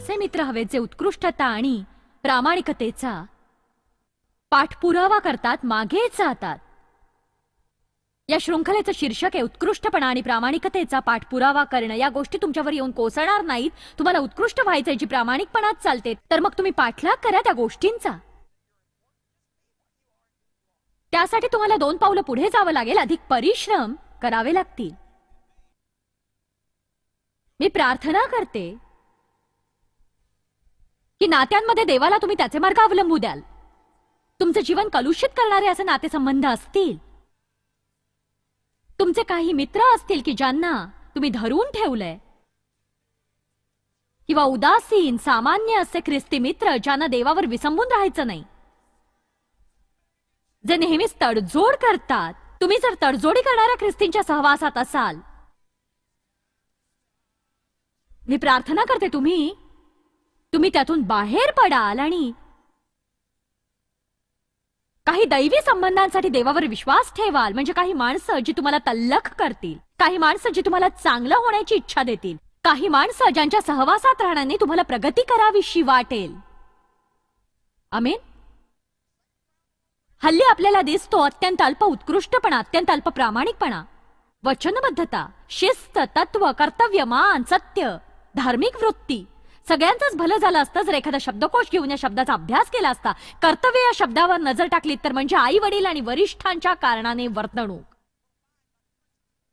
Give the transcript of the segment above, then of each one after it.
असे मित्र हवेत जे उत्कृष्टता आणि प्रामाणिकतेचा पाठपुरावा करतात, मागे जातात. या शृंखलेचं शीर्षक आहे उत्कृष्टपणा आणि प्रामाणिकतेचा पाठपुरावा करणं. या गोष्टी तुमच्यावर येऊन कोसळणार नाहीत. तुम्हाला उत्कृष्ट व्हायचंय जी प्रामाणिकपणात चालते, तर मग तुम्ही पाठलाग करा त्या गोष्टींचा. त्यासाठी तुम्हाला 2 पावलं पुढे जावं लागेल, अधिक परिश्रम करावे लागतील. मी प्रार्थना करते की नात्यांमध्ये देवाला तुम्ही त्याचे मार्ग अवलंबू द्याल. तुमचं जीवन कलुषित करणारे असे नातेसंबंध असतील, तुमचे काही मित्र असतील की ज्यांना तुम्ही धरून ठेवलंय, किंवा उदासीन सामान्य असे ख्रिस्ती मित्र ज्यांना देवावर विसंबून राहायचं नाही, जे नेहमीच तडजोड करतात. तुम्ही जर तडजोडी करणाऱ्या ख्रिस्तींच्या सहवासात असाल, मी प्रार्थना करते तुम्ही त्यातून बाहेर पडाल आणि काही दैवी संबंधांसाठी देवावर विश्वास ठेवाल. म्हणजे काही माणसं जी तुम्हाला तल्लख करतील, काही माणसं जी तुम्हाला चांगलं होण्याची इच्छा देतील, काही माणसं ज्यांच्या सहवासात राहण्याने तुम्हाला प्रगती करावीशी वाटेल. आमेन. हल्ली आपल्याला दिसतो अत्यंत अल्प उत्कृष्टपणा, अत्यंत अल्प प्रामाणिकपणा, वचनबद्धता, शिस्त, तत्व, कर्तव्य, मान, सत्य, धार्मिक वृत्ती. सगळ्यांचंच भलं झालं असतं जर एखादा शब्दकोश घेऊन या शब्दाचा अभ्यास केला असता. कर्तव्य या शब्दावर नजर टाकली तर म्हणजे आई वडील आणि वरिष्ठांच्या कारणाने वर्तणूक.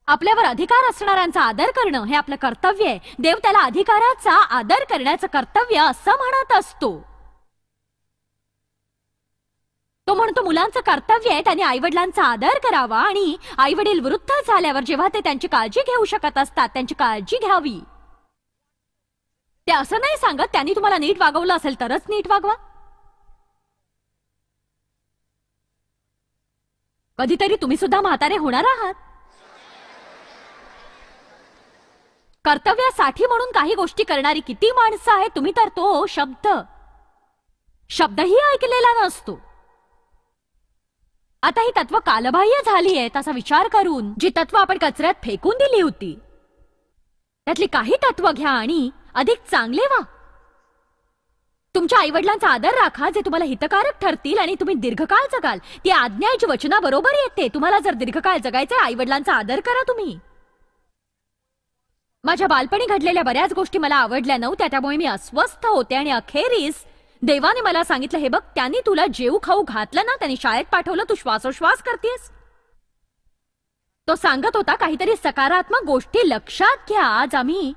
आपल्यावर अधिकार असणाऱ्यांचा आदर करणं हे आपलं कर्तव्य आहे. देव त्याला अधिकाराचा आदर करण्याचं कर्तव्य असं म्हणत असतो. तो म्हणतो मुलांचं कर्तव्य आहे त्यांनी आईवडिलांचा आदर करावा आणि आईवडील वृद्ध झाल्यावर जेव्हा ते त्यांची काळजी घेऊ शकत असतात त्यांची काळजी घ्यावी. ते असं नाही सांगत त्यांनी तुम्हाला नीट वागवलं असेल तरच नीट वागवा. कधीतरी तुम्ही सुद्धा म्हातारे होणार आहात. कर्तव्यासाठी म्हणून काही गोष्टी करणारी किती माणसं आहेत. तुम्ही तर तो शब्दही ऐकलेला नसतो. आता ही तत्व कालबाह्य झाली आहेत असा विचार करून जी तत्व आपण कचऱ्यात फेकून दिली होती त्यातली काही तत्व घ्या आणि अधिक चांगले व्हा. तुमच्या आईवडिलांचा आदर राखा जे तुम्हाला हितकारक ठरतील आणि तुम्ही दीर्घकाळ जगाल. ती आज्ञा जी वचनाबरोबर येते. तुम्हाला जर दीर्घकाळ जगायचे आईवडिलांचा आदर करा तुम्ही. माझ्या बालपणी घडलेल्या बऱ्याच गोष्टी मला आवडल्या नव्हत्या त्यामुळे मी अस्वस्थ होते आणि अखेरीस देवाने मला सांगितलं हे बघ त्यांनी तुला जेऊ खाऊ घातलं ना, त्यांनी शाळेत पाठवलं, तू श्वासोश्वास करतेस. तो सांगत होता काहीतरी सकारात्मक गोष्टी लक्षात घ्या. आज आम्ही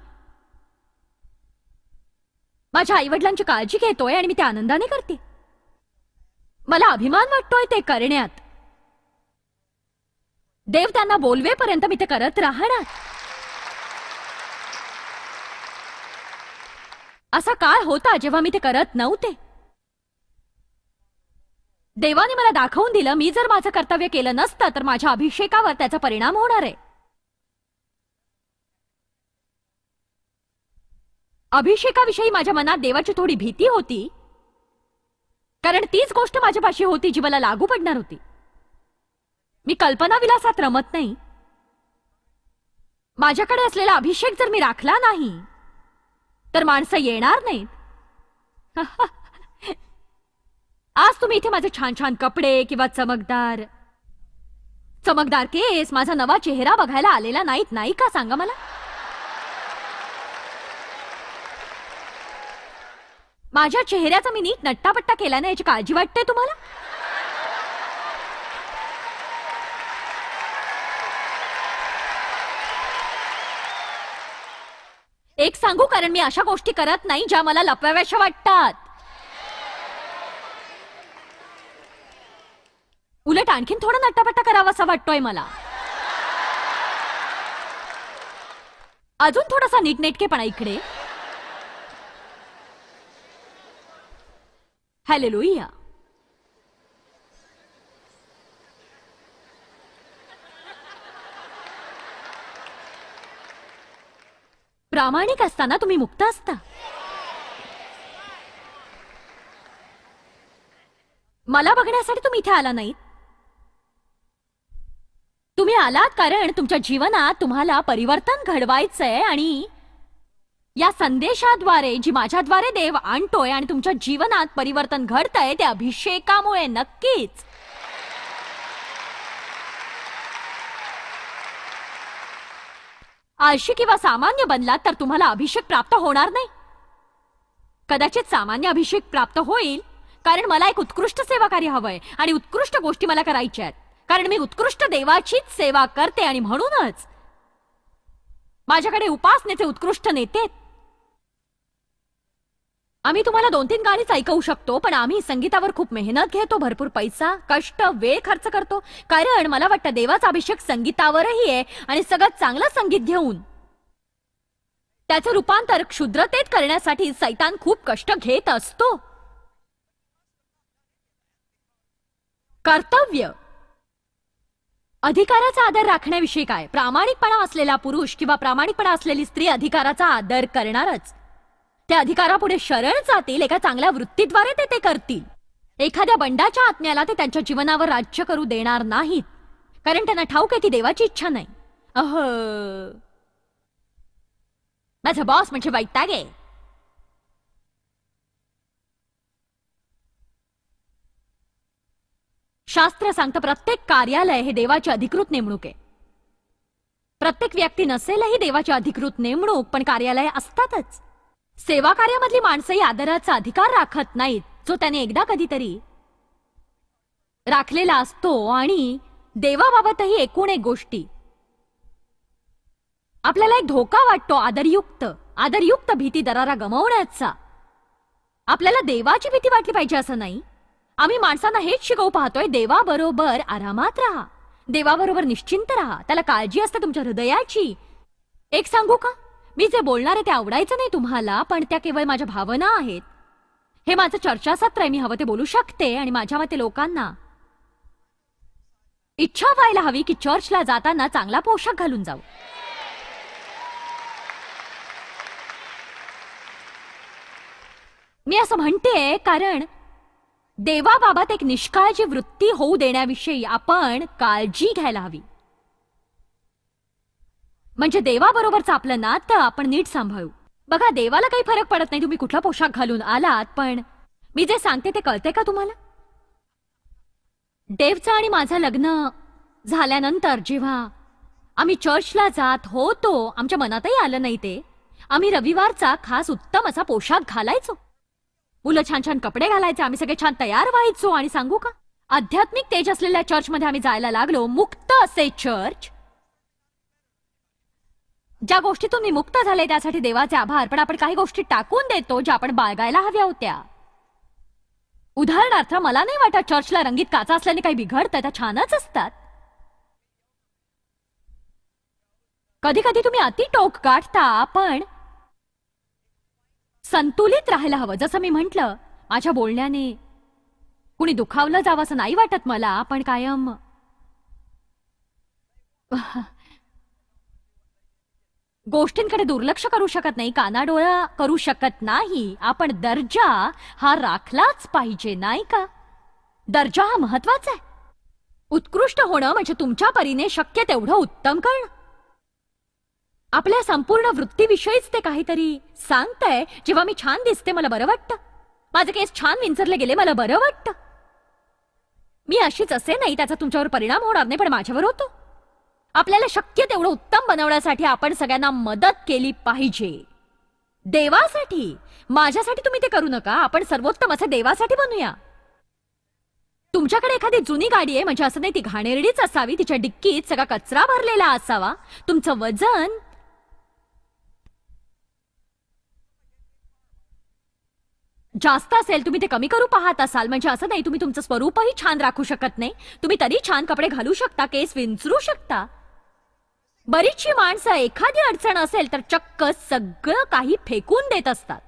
माझ्या आईवडिलांची काळजी घेतोय आणि मी ते आनंदाने करते. मला अभिमान वाटतोय ते करण्यात. देव त्यांना बोलवेपर्यंत मी ते करत राहणार. असा काळ होता जेव्हा मी ते करत नव्हते. देवाने मला दाखवून दिलं मी जर माझं कर्तव्य केलं नसतं तर माझ्या अभिषेकावर त्याचा परिणाम होणार आहे. अभिषेकाविषयी माझ्या मनात देवाची थोडी भीती होती कारण तीच गोष्ट माझ्यापाशी होती जी मला लागू पडणार होती. मी कल्पना विलासात रमत नाही. माझ्याकडे असलेला अभिषेक जर मी राखला नाही तर माणसं येणार नाहीत. आज तुम्ही इथे माझे छान छान कपडे किंवा चमकदार केस, माझा नवा चेहरा बघायला आलेला नाहीत नाही का? सांगा मला. माझ्या चेहऱ्याचा मी नीट नट्टापट्टा केला नाही याची काळजी वाटते तुम्हाला? एक सांगू कारण मी अशा गोष्टी करत नाही ज्या मला लपवाव्याशा वाटतात. उलट आणखीन थोडा नट्टापट्टा करावा असा वाटतोय मला. अजून थोडासा नीटनेटकेपणा इकडे. हालेलुया. प्रामाणिक असताना तुम्ही मुक्त असता. मला बघण्यासाठी तुम्ही इथे आला नाहीत. तुम्ही आलात कारण तुमच्या जीवनात तुम्हाला परिवर्तन घडवायचंय आणि या संदेशाद्वारे जी माझ्याद्वारे देव आणतोय आणि तुमच्या जीवनात परिवर्तन घडतंय ते अभिषेकामुळे नक्कीच. आळशी किंवा सामान्य बनलात तर तुम्हाला अभिषेक प्राप्त होणार नाही. कदाचित सामान्य अभिषेक प्राप्त होईल कारण मला एक उत्कृष्ट सेवाकार्य हवंय आणि उत्कृष्ट गोष्टी मला करायच्या आहेत, कारण मी उत्कृष्ट देवाचीच सेवा करते आणि म्हणूनच माझ्याकडे उपासनेचे उत्कृष्ट नेते आहेत. आम्ही तुम्हाला 2-3 गाणीच ऐकवू शकतो, पण आम्ही संगीतावर खूप मेहनत घेतो, भरपूर पैसा, कष्ट, वेळ खर्च करतो, कारण मला वाटतं देवाचा अभिषेक संगीतावरही आहे आणि सगळं चांगलं संगीत घेऊन त्याचं रूपांतर क्षुद्रतेत करण्यासाठी सैतान खूप कष्ट घेत असतो. कर्तव्य, अधिकाराचा आदर राखण्याविषयी काय? प्रामाणिकपणा असलेला पुरुष किंवा प्रामाणिकपणा असलेली स्त्री अधिकाराचा आदर करणारच. त्या अधिकारापुढे शरण जातील. एका चांगल्या वृत्तीद्वारे ते करतील. एखाद्या बंडाच्या आत्म्याला ते त्यांच्या जीवनावर राज्य करू देणार नाहीत, कारण त्यांना ठाऊक आहे ती देवाची इच्छा नाही. माझा बॉस म्हणजे वैताग आहे. शास्त्र सांगतं प्रत्येक कार्यालय हे देवाची अधिकृत नेमणूक आहे. प्रत्येक व्यक्ती नसेलही देवाची अधिकृत नेमणूक, पण कार्यालय असतातच. सेवा कार्यामधली माणसंही आदराचा अधिकार राखत नाहीत, जो त्याने एकदा कधीतरी राखलेला असतो. आणि देवाबाबतही एकूण एक गोष्टी आपल्याला एक धोका वाटतो, आदरयुक्त भीती, दरारा गमावण्याचा. आपल्याला देवाची भीती वाटली पाहिजे असं नाही. आम्ही माणसांना हेच शिकवू पाहतोय, देवाबरोबर आरामात राहा, देवाबरोबर निश्चिंत राहा, त्याला काळजी असते तुमच्या हृदयाची. एक सांगू का, मी जे बोलणार आहे ते आवडायचं नाही तुम्हाला, पण त्या केवळ माझ्या भावना आहेत. हे माझं चर्चासत्र आहे, मी हवं ते बोलू शकते. आणि माझ्या मते लोकांना इच्छा व्हायला हवी की चर्चला जाताना चांगला पोशाख घालून जाऊ. मी असं म्हणते कारण देवाबाबत एक निष्काळजी वृत्ती होऊ देण्याविषयी आपण काळजी घ्यायला हवी. म्हणजे देवाबरोबरचं आपलं नातं आपण नीट सांभाळू. बघा, देवाला काही फरक पडत नाही तुम्ही कुठला पोशाख घालून आलात, पण मी जे सांगते ते कळते का तुम्हाला? देवचं आणि माझं लग्न झाल्यानंतर जेव्हा आम्ही चर्चला जात होतो, आमच्या मनातही आलं नाही ते. आम्ही रविवारचा खास उत्तम असा पोशाख घालायचो. मुलं छान छान कपडे घालायचे, आम्ही सगळे छान तयार व्हायचो. आणि सांगू का, आध्यात्मिक तेज असलेल्या चर्चमध्ये आम्ही जायला लागलो. मुक्त असे चर्च, ज्या गोष्टीतून मी मुक्त झाले त्यासाठी देवाचे आभार. पण आपण काही गोष्टी टाकून देतो ज्या आपण बाळगायला हव्या होत्या. उदाहरणार्थ, मला नाही वाटत चर्चला रंगीत काचा असल्याने काही बिघडतं, त्या छानच असतात. कधी कधी तुम्ही अति टोक गाठता, पण संतुलित राहायला हवं. जसं मी म्हटलं, माझ्या बोलण्याने कुणी दुखावलं जावं असं नाही वाटत मला, पण कायम गोष्टींकडे दुर्लक्ष करू शकत नाही, कानाडोळा करू शकत नाही. आपण दर्जा हा राखलाच पाहिजे, नाही का? दर्जा हा महत्वाचा आहे. उत्कृष्ट होणं म्हणजे तुमच्या परीने शक्य तेवढं उत्तम करणं. आपल्या संपूर्ण वृत्तीविषयीच ते काहीतरी सांगतंय. जेव्हा मी छान दिसते मला बरं वाटतं, माझे केस छान विंचरले गेले मला बरं वाटतं. मी अशीच असे नाही, त्याचा तुमच्यावर परिणाम होणार नाही, पण माझ्यावर होतो. आपल्याला शक्य तेवढं उत्तम बनवण्यासाठी आपण सगळ्यांना मदत केली पाहिजे. देवासाठी, माझ्यासाठी तुम्ही ते करू नका. आपण सर्वोत्तम असे देवासाठी बनूया. तुमच्याकडे एखादी जुनी गाडी आहे म्हणजे असं नाही ती घाणेरडीच असावी, तिच्या डिक्कीत सगळा कचरा भरलेला असावा. तुमचं वजन जास्त असेल, तुम्ही ते कमी करू पाहत असाल, म्हणजे असं नाही तुम्ही तुमचं स्वरूपही छान राखू शकत नाही. तुम्ही तरी छान कपडे घालू शकता, केस विंचरू शकता. बरीचशी माणसं एखादी अडचण असेल तर चक्क सगळं काही फेकून देत असतात.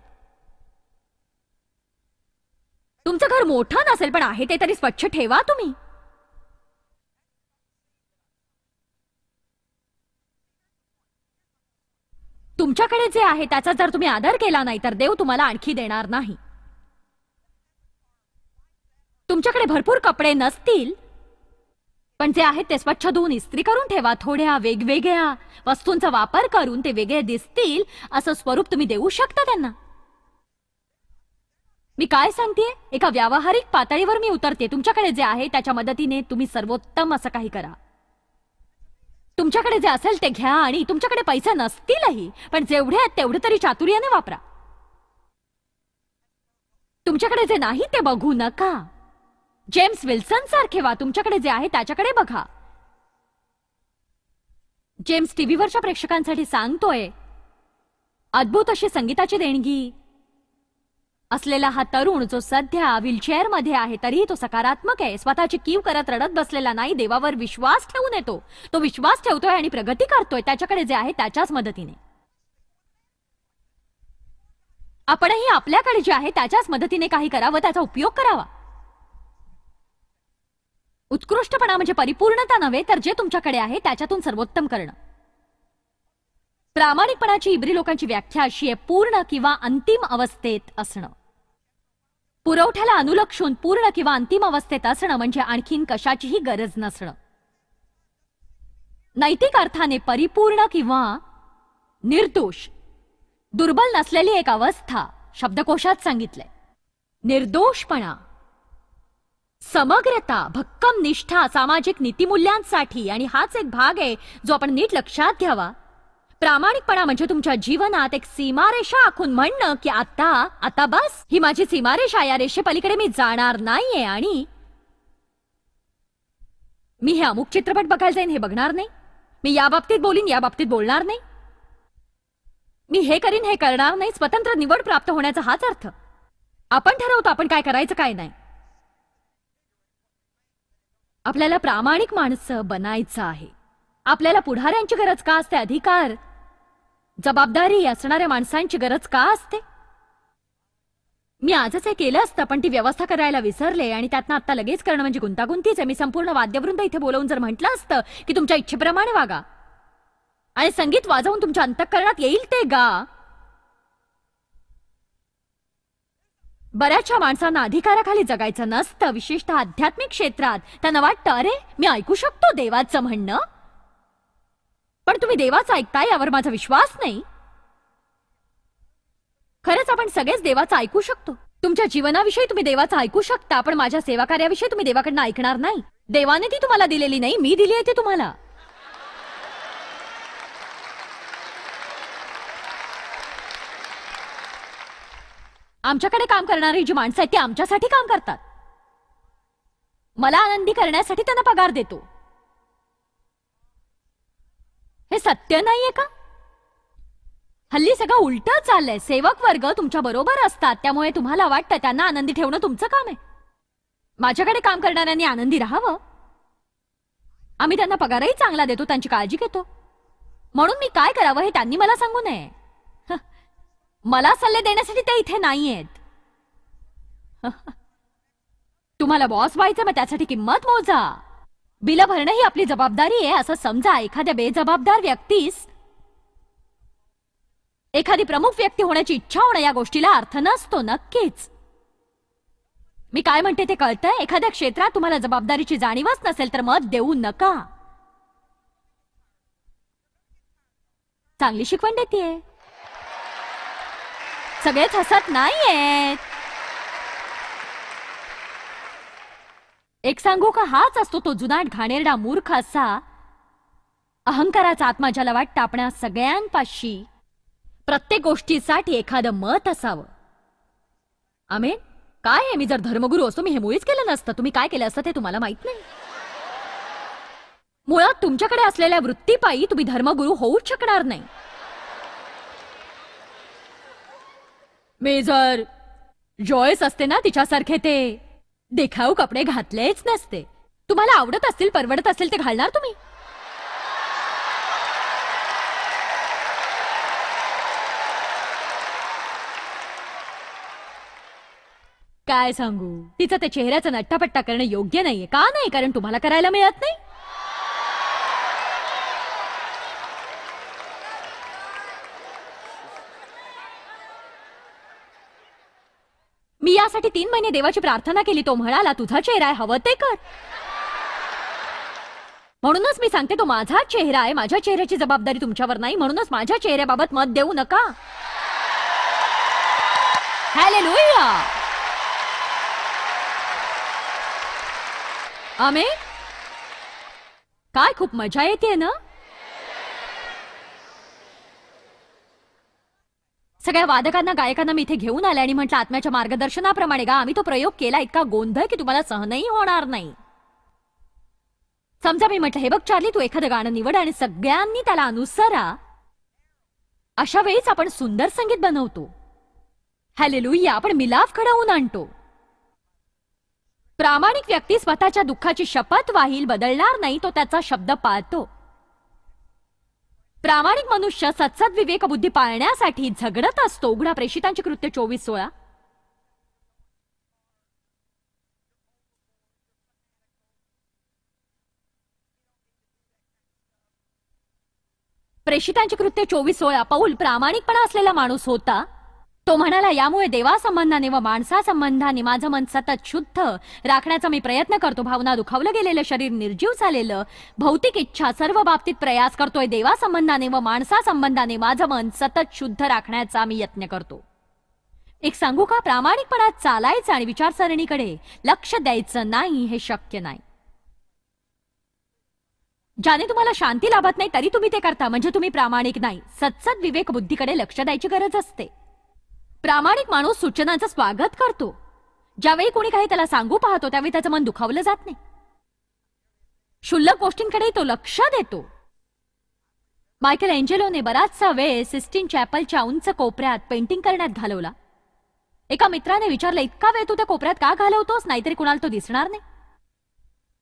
तुमचं घर मोठं नसेल पण आहे ते तरी स्वच्छ ठेवा तुम्ही. तुमच्याकडे जे आहे त्याचा जर तुम्ही आदर केला नाही तर देव तुम्हाला आणखी देणार नाही. तुमच्याकडे भरपूर कपडे नसतील पण जे आहेत ते स्वच्छ धुवून इस्त्री करून ठेवा. थोड्या वेगवेगळ्या वस्तूंचा वापर करून ते वेगळे दिसतील असं स्वरूप तुम्ही देऊ शकता त्यांना. मी काय सांगतेय, एका व्यावहारिक पातळीवर मी उतरते. तुमच्याकडे जे आहे त्याच्या मदतीने तुम्ही सर्वोत्तम असं काही करा. तुमच्याकडे जे असेल ते घ्या आणि तुमच्याकडे पैसे नसतीलही, पण जेवढे आहेत तेवढे तरी चातुर्याने वापरा. तुमच्याकडे जे नाही ते बघू नका. जेम्स विल्सन सारखे व्हा. तुमच्याकडे जे आहे त्याच्याकडे बघा. जेम्स टीव्हीवरच्या प्रेक्षकांसाठी सांगतोय, अद्भुत अशी संगीताची देणगी असलेला हा तरुण जो सध्या व्हीलचेअर मध्ये आहे तरीही तो सकारात्मक आहे. स्वतःची कीव करत रडत बसलेला नाही, देवावर विश्वास ठेवून येतो. तो विश्वास ठेवतोय आणि प्रगती करतोय त्याच्याकडे जे आहे त्याच्याच मदतीने. आपणही आपल्याकडे जे आहे त्याच्याच मदतीने काही करावं, त्याचा उपयोग करावा. उत्कृष्टपणा म्हणजे परिपूर्णता नव्हे, तर जे तुमच्याकडे आहे त्याच्यातून सर्वोत्तम करणं. प्रामाणिकपणाची इब्री लोकांची व्याख्या अशी आहे, पूर्ण किंवा अंतिम अवस्थेत असणं. पुरवठ्याला अनुलक्षून पूर्ण किंवा अंतिम अवस्थेत असणं म्हणजे आणखीन कशाचीही गरज नसणं. नैतिक अर्थाने परिपूर्ण किंवा निर्दोष, दुर्बल नसलेली एक अवस्था शब्दकोशात सांगितलंय. निर्दोषपणा, समग्रता, भक्कम निष्ठा सामाजिक नीतिमूल्यांसाठी, आणि हाच एक भाग आहे जो आपण नीट लक्षात घ्यावा. प्रामाणिकपणा म्हणजे तुमच्या जीवनात एक सीमारेषा आखून म्हणणं की आता बस, ही माझी सीमारेषा, या रेषेपलीकडे मी जाणार नाहीये आणि मी हे अमुक चित्रपट बघायला जाईन हे बघणार नाही, मी या बाबतीत बोलीन या बाबतीत बोलणार नाही, मी हे करीन हे करणार नाही. स्वतंत्र निवड प्राप्त होण्याचा हाच अर्थ. आपण ठरवतो आपण काय करायचं काय नाही. आपल्याला प्रामाणिक माणसं बनायचं आहे. आपल्याला पुढाऱ्यांची गरज का असते? अधिकार, जबाबदारी असणाऱ्या माणसांची गरज का असते? मी आजच हे केलं असतं पण ती व्यवस्था करायला विसरले आणि त्यातनं आता लगेच करणं म्हणजे गुंतागुंतीच आहे. मी संपूर्ण वाद्यवृंद इथे बोलवून जर म्हटलं असतं की तुमच्या इच्छेप्रमाणे वागा आणि संगीत वाजवून तुमच्या अंतःकरणात येईल ते गा. बऱ्याचशा माणसांना अधिकाराखाली जगायचं नसतं, विशेषतः आध्यात्मिक क्षेत्रात. त्यांना वाटतं अरे मी ऐकू शकतो देवाचं म्हणणं, पण तुम्ही देवाचं ऐकताय यावर माझा विश्वास नाही. खरंच आपण सगळेच देवाचं ऐकू शकतो. तुमच्या जीवनाविषयी तुम्ही देवाचं ऐकू शकता, पण माझ्या सेवा कार्याविषयी तुम्ही देवाकडनं ऐकणार नाही. देवाने ती तुम्हाला दिलेली नाही, मी दिली आहे ती तुम्हाला. आमच्याकडे काम करणारी जी माणसं आहेत ती आमच्यासाठी काम करतात. मला आनंदी करण्यासाठी त्यांना पगार देतो. हे सत्य नाहीये का? हल्ली सगळं उलटं चाललंय. सेवक वर्ग तुमच्या बरोबर असतात त्यामुळे तुम्हाला वाटतं त्यांना आनंदी ठेवणं तुमचं काम आहे. माझ्याकडे काम करणाऱ्यांनी आनंदी राहावं. आम्ही त्यांना पगारही चांगला देतो, त्यांची काळजी घेतो. म्हणून मी काय करावं हे त्यांनी मला सांगू नये. मला सल्ले देण्यासाठी ते इथे नाहीयेत. तुम्हाला बॉस व्हायचं, मग त्यासाठी किंमत मोजा. बिलं भरणं ही आपली जबाबदारी आहे असं समजा. एखाद्या बेजबाबदार व्यक्तीस एखादी प्रमुख व्यक्ती होण्याची इच्छा होणं या गोष्टीला अर्थ नसतो. नक्कीच मी काय म्हणते ते कळतंय? एखाद्या क्षेत्रात तुम्हाला जबाबदारीची जाणीवच नसेल तर मत देऊ नका. चांगली शिकवण देतेय. सगळेच हसत नाहीयेत. एक सांगू का, हाच असतो तो जुनाट घाणेरडा मूर्ख असा अहंकाराचा आत्मा ज्याला वाटतं आपणा सगळ्यांपाशी प्रत्येक गोष्टीसाठी एखादं मत असावं. आमेन. काय आहे, मी जर धर्मगुरू असतो मी हे मुळीच केलं नसतं. तुम्ही काय केलं असतं ते तुम्हाला माहित नाही. मुळात तुमच्याकडे असलेल्या वृत्तीपायी तुम्ही धर्मगुरू होऊच शकणार नाही. मी जर जॉयस असते ना तिच्यासारखे ते देखाऊ कपडे घातलेच नसते. तुम्हाला आवडत असतील, परवडत असेल ते घालणार तुम्ही. काय सांगू, तिचं ते चेहऱ्याचा नट्टापट्टा करणं योग्य नाहीये. का नाही? कारण तुम्हाला करायला मिळत नाही. मी यासाठी 3 महिने देवाची प्रार्थना केली. तो म्हणाला तुझा चेहरा आहे, हवं ते कर. म्हणूनच मी सांगते, तो माझा चेहरा आहे, माझ्या चेहऱ्याची जबाबदारी तुमच्यावर नाही. म्हणूनच माझ्या चेहऱ्याबाबत मत देऊ नका. हालेलुया. आमेन. काय खूप मजा येते ना. सगळ्या वादकांना, गायकांना मी इथे घेऊन आले आणि म्हटलं, आत्म्याच्या मार्गदर्शनाप्रमाणे गा. आम्ही तो प्रयोग केला, इतका गोंधळ की तुम्हाला सहनही होणार नाही. समजा मी म्हटलं, हे बघ चार्ली, तू एखादं गाणं निवड आणि सगळ्यांनी त्याला अनुसरा. अशा वेळीच आपण सुंदर संगीत बनवतो. हालेलुया. आपण मिलाफ घडवून आणतो. प्रामाणिक व्यक्ती स्वतःच्या दुःखाची शपथ वाहील, बदलणार नाही. तो त्याचा शब्द पाळतो. प्रामाणिक मनुष्य सत्सद विवेक बुद्धी पाळण्यासाठी झगडत असतो. उघडा प्रेषितांची कृत्य 24:16. प्रेषितांची कृत्य 24:16. पौल प्रामाणिकपणा असलेला माणूस होता. तो म्हणाला, यामुळे देवासंबंधाने व माणसासंबंधाने माझं मन सतत शुद्ध राखण्याचा मी प्रयत्न करतो. भावना, दुखावलं गेलेलं शरीर निर्जीव झालेलं, भौतिक इच्छा सर्व बाबतीत प्रयास करतोय. देवासंबंधाने व माणसासंबंधाने माझं मन सतत शुद्ध राखण्याचा मी यत्न करतो. एक सांगू का, प्रामाणिकपणात चालायचं आणि विचारसरणीकडे लक्ष द्यायचं नाही हे शक्य नाही. ज्याने तुम्हाला शांती लाभत नाही तरी तुम्ही ते करता, म्हणजे तुम्ही प्रामाणिक नाही. सत्सद विवेक बुद्धीकडे लक्ष द्यायची गरज असते. प्रामाणिक माणूस सूचनांचं स्वागत करतो. ज्यावेळी कोणी काही त्याला सांगू पाहतो त्यावेळी त्याचं मन दुखावलं जात नाही. क्षुल्लक गोष्टींकडे तो लक्ष देतो. मायकेल एंजेलोने बराचसा वेळ सिस्टीन चॅपलच्या उंच कोपऱ्यात पेंटिंग करण्यात घालवला. एका मित्राने विचारलं, इतका वेळ तू त्या कोपऱ्यात का घालवतोस, नाहीतरी कुणाला तो दिसणार नाही.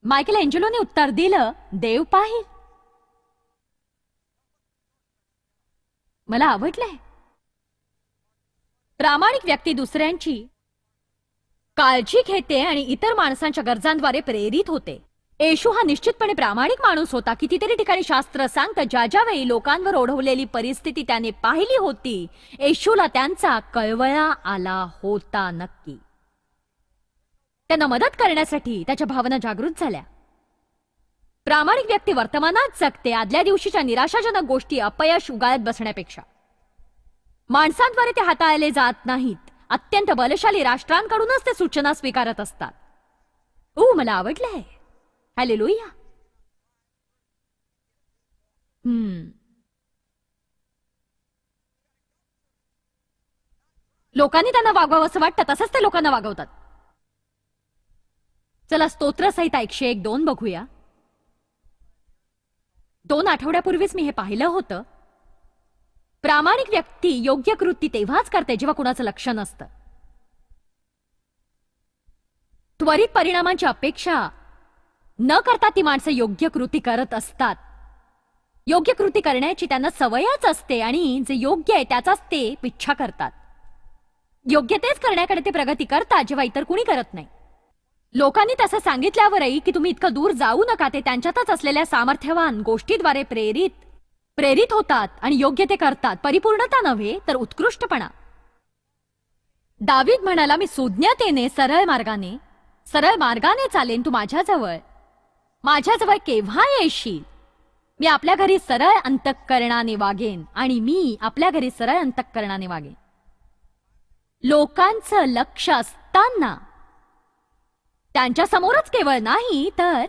मायकेल एंजेलोने उत्तर दिलं, देव पाहिल. मला आवडलंय. प्रामाणिक व्यक्ती दुसऱ्यांची काळजी घेते आणि इतर माणसांच्या गरजांद्वारे प्रेरित होते. येशू हा निश्चितपणे प्रामाणिक माणूस होता. कितीतरी ठिकाणी शास्त्र सांगतं, ज्या ज्या वेळी लोकांवर ओढवलेली परिस्थिती त्याने पाहिली होती, येशूला त्यांचा कळवळा आला होता. नक्की त्यांना मदत करण्यासाठी त्याच्या भावना जागृत झाल्या. प्रामाणिक व्यक्ती वर्तमानात जगते, आदल्या दिवशीच्या निराशाजनक गोष्टी अपयश उगाळत बसण्यापेक्षा. माणसांद्वारे ते हाताळले जात नाहीत. अत्यंत बलशाली राष्ट्रांकडूनच ते सूचना स्वीकारत असतात. मला आवडलंय. हालेलुया. लोकांनी त्यांना वागवावं असं वाटतं तसंच ते लोकांना वागवतात. चला स्तोत्रसहिता 101-2 बघूया. 2 आठवड्यापूर्वीच मी हे पाहिलं होतं. प्रामाणिक व्यक्ती योग्य कृती तेव्हाच करते जेव्हा कुणाचं लक्ष नसतं. त्वरित परिणामांची अपेक्षा न करता ती माणसं योग्य कृती करत असतात. योग्य कृती करण्याची त्यांना सवयच असते आणि जे योग्य आहे त्याचाच ते पिच्छा करतात. योग्य तेच करण्याकडे ते प्रगती करतात जेव्हा इतर कुणी करत नाही. लोकांनी तसं सांगितल्यावरही की तुम्ही इतकं दूर जाऊ नका, ते त्यांच्यातच असलेल्या सामर्थ्यवान गोष्टीद्वारे प्रेरित होतात आणि योग्य ते करतात. परिपूर्णता नव्हे तर उत्कृष्टपणा. दावीद म्हणाला, मी सुज्ञतेने सरळ मार्गाने चालेन. तू माझ्याजवळ केव्हा येशील. मी आपल्या घरी सरळ अंतःकरणाने वागेन आणि मी आपल्या घरी सरळ अंतःकरणाने वागेन. लोकांचं लक्ष असताना त्यांच्या समोरच केवळ नाही तर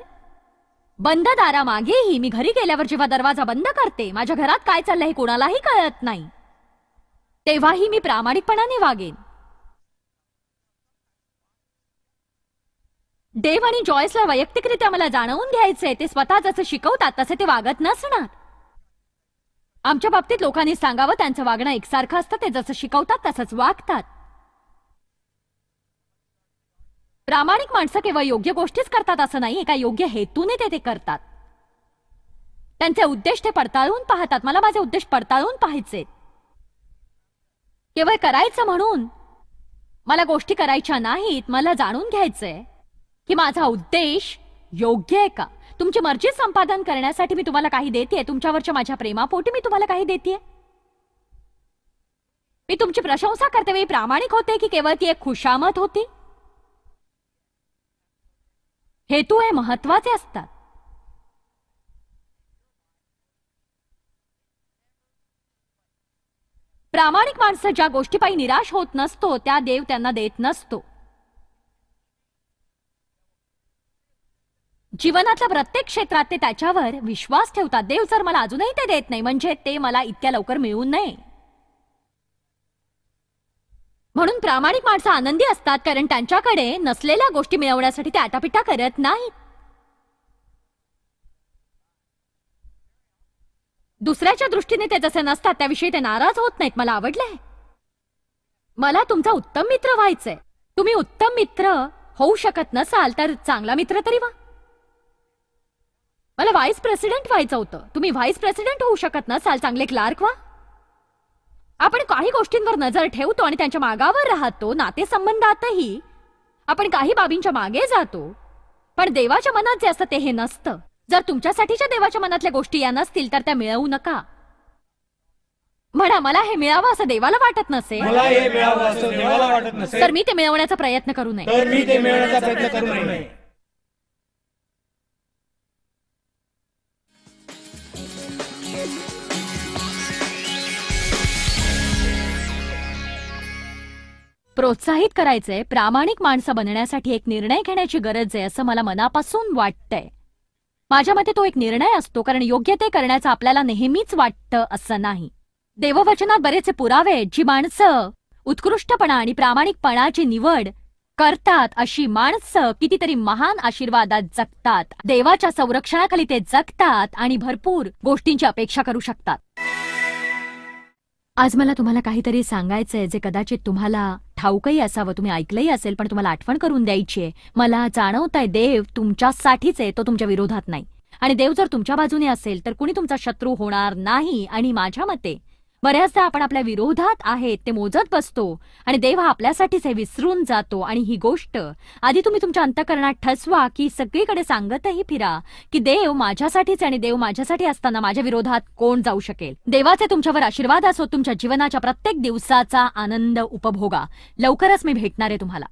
बंद दारामागेही. मी घरी गेल्यावर जेव्हा दरवाजा बंद करते, माझ्या घरात काय चाललंय हे कोणालाही कळत नाही, तेव्हाही मी प्रामाणिकपणाने वागेन. देव आणि जॉयसला वैयक्तिकरित्या मला जाणवून घ्यायचंय. ते स्वतः जसं शिकवतात तसे ते वागत नसणार. आमच्या बाबतीत लोकांनी सांगावं, त्यांचं वागणं एकसारखं असतं. ते जसं शिकवतात तसंच वागतात. प्रामाणिक माणसं केवळ योग्य गोष्टीच करतात असं नाही, एका योग्य हेतूने ते करतात. त्यांचे उद्देश ते पडताळून पाहतात. मला माझे उद्देश पडताळून पाहायचे. केवळ करायचं म्हणून मला गोष्टी करायच्या नाहीत. मला जाणून घ्यायचंय की माझा उद्देश योग्य आहे का. तुमची मर्जी संपादन करण्यासाठी मी तुम्हाला काही देतेय. तुमच्यावरच्या माझ्या प्रेमापोटी मी तुम्हाला काही देतेय. मी तुमची प्रशंसा करते वेळी प्रामाणिक होते की केवळ ती एक खुशामत होती. हेतू हे महत्वाचे असतात. प्रामाणिक माणसं ज्या गोष्टीपायी निराश होत नसतो त्या देव त्यांना देत नसतो. जीवनातल्या प्रत्येक क्षेत्रात ते त्याच्यावर विश्वास ठेवतात. देव जर मला अजूनही ते देत नाही म्हणजे ते मला इतक्या लवकर मिळू नये. म्हणून प्रामाणिक माणसं आनंदी असतात कारण त्यांच्याकडे नसलेल्या गोष्टी मिळवण्यासाठी ते आटापिटा करत नाहीत. दुसऱ्याच्या दृष्टीने ते जसे नसतात त्याविषयी ते नाराज होत नाहीत. मला आवडलंय. मला तुमचा उत्तम मित्र व्हायचंय. तुम्ही उत्तम मित्र होऊ शकत नसाल तर चांगला मित्र तरी व्हा. मला व्हाईस प्रेसिडेंट व्हायचं होतं. तुम्ही व्हाईस प्रेसिडेंट होऊ शकत नसाल चांगले क्लार्क व्हा. आपण काही गोष्टींवर नजर ठेवतो आणि त्यांच्या मागावर राहतो. नातेसंबंधातही आपण काही बाबींच्या मागे जातो. पण देवाच्या मनात जे असतं ते हे नसतं. जर तुमच्यासाठीच्या देवाच्या मनातल्या गोष्टी या नसतील तर त्या मिळवू नका. म्हणा मला हे मिळावं असं देवाला वाटत नसेल तर मी ते मिळवण्याचा प्रयत्न करू नये. प्रोत्साहित करायचंय. प्रामाणिक माणसं बनण्यासाठी एक निर्णय घेण्याची गरज आहे असं मला मनापासून वाटतंय. माझ्या मते तो एक निर्णय असतो कारण योग्य ते करण्याचं आपल्याला नेहमीच वाटतं असं नाही. देववचनात बरेचसे पुरावे आहेत. जी माणसं उत्कृष्टपणा आणि प्रामाणिकपणाची निवड करतात अशी माणसं कितीतरी महान आशीर्वादात जगतात. देवाच्या संरक्षणाखाली ते जगतात आणि भरपूर गोष्टींची अपेक्षा करू शकतात. आज मला तुम्हाला काहीतरी सांगायचंय जे कदाचित तुम्हाला ठाऊकही असावं, तुम्ही ऐकलंही असेल, पण तुम्हाला आठवण करून द्यायची आहे. मला जाणवतंय देव तुमच्यासाठीच आहे, तो तुमच्या विरोधात नाही. आणि देव जर तुमच्या बाजूने असेल तर कुणी तुमचा शत्रू होणार नाही. आणि माझ्या मते बऱ्याचदा आपण आपल्या विरोधात आहेत ते मोजत बसतो आणि देव हा आपल्यासाठीच हे विसरून जातो. आणि ही गोष्ट आधी तुम्ही तुमच्या अंतःकरणात ठसवा की सगळीकडे सांगतही फिरा की देव माझ्यासाठीच आणि देव माझ्यासाठी असताना माझ्या विरोधात कोण जाऊ शकेल. देवाचे तुमच्यावर आशीर्वाद असो. तुमच्या जीवनाच्या प्रत्येक दिवसाचा आनंद उपभोगा. लवकरच मी भेटणार आहे तुम्हाला.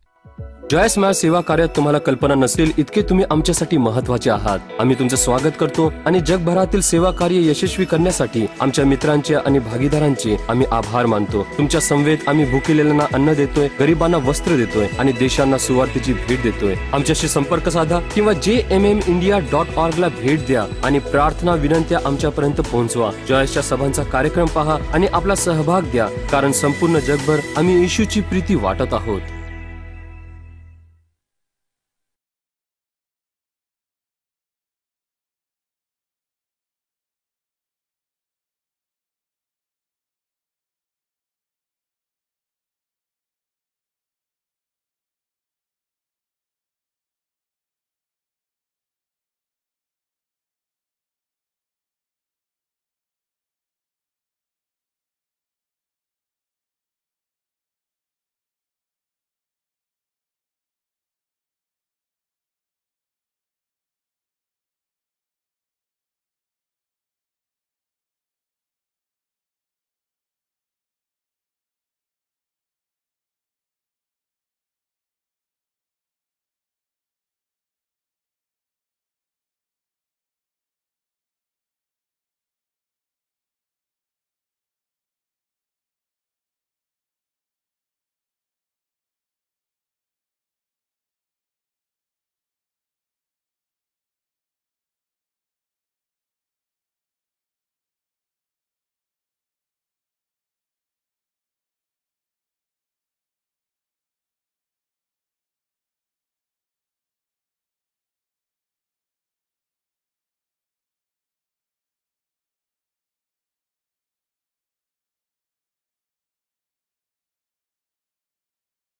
जॉयस मॅ सेवा कार्यात तुम्हाला कल्पना नसेल इतके तुम्ही आमच्यासाठी महत्वाचे आहात. आम्ही तुमचं स्वागत करतो आणि जगभरातील सेवा कार्य यशस्वी करण्यासाठी आमच्या मित्रांचे आणि भागीदारांचे आम्ही आभार मानतो. तुमच्या समवेत आम्ही भुकेलेल्यांना अन्न देतोय, गरिबांना वस्त्र देतोय आणि देशांना सुवार्थेची भेट देतोय. आमच्याशी संपर्क साधा किंवा jmmindia.org ला भेट द्या आणि प्रार्थना विनंत्या आमच्यापर्यंत पोहोचवा. जॉयसच्या सभांचा कार्यक्रम पहा आणि आपला सहभाग द्या कारण संपूर्ण जगभर आम्ही येशूची प्रीती वाटत आहोत.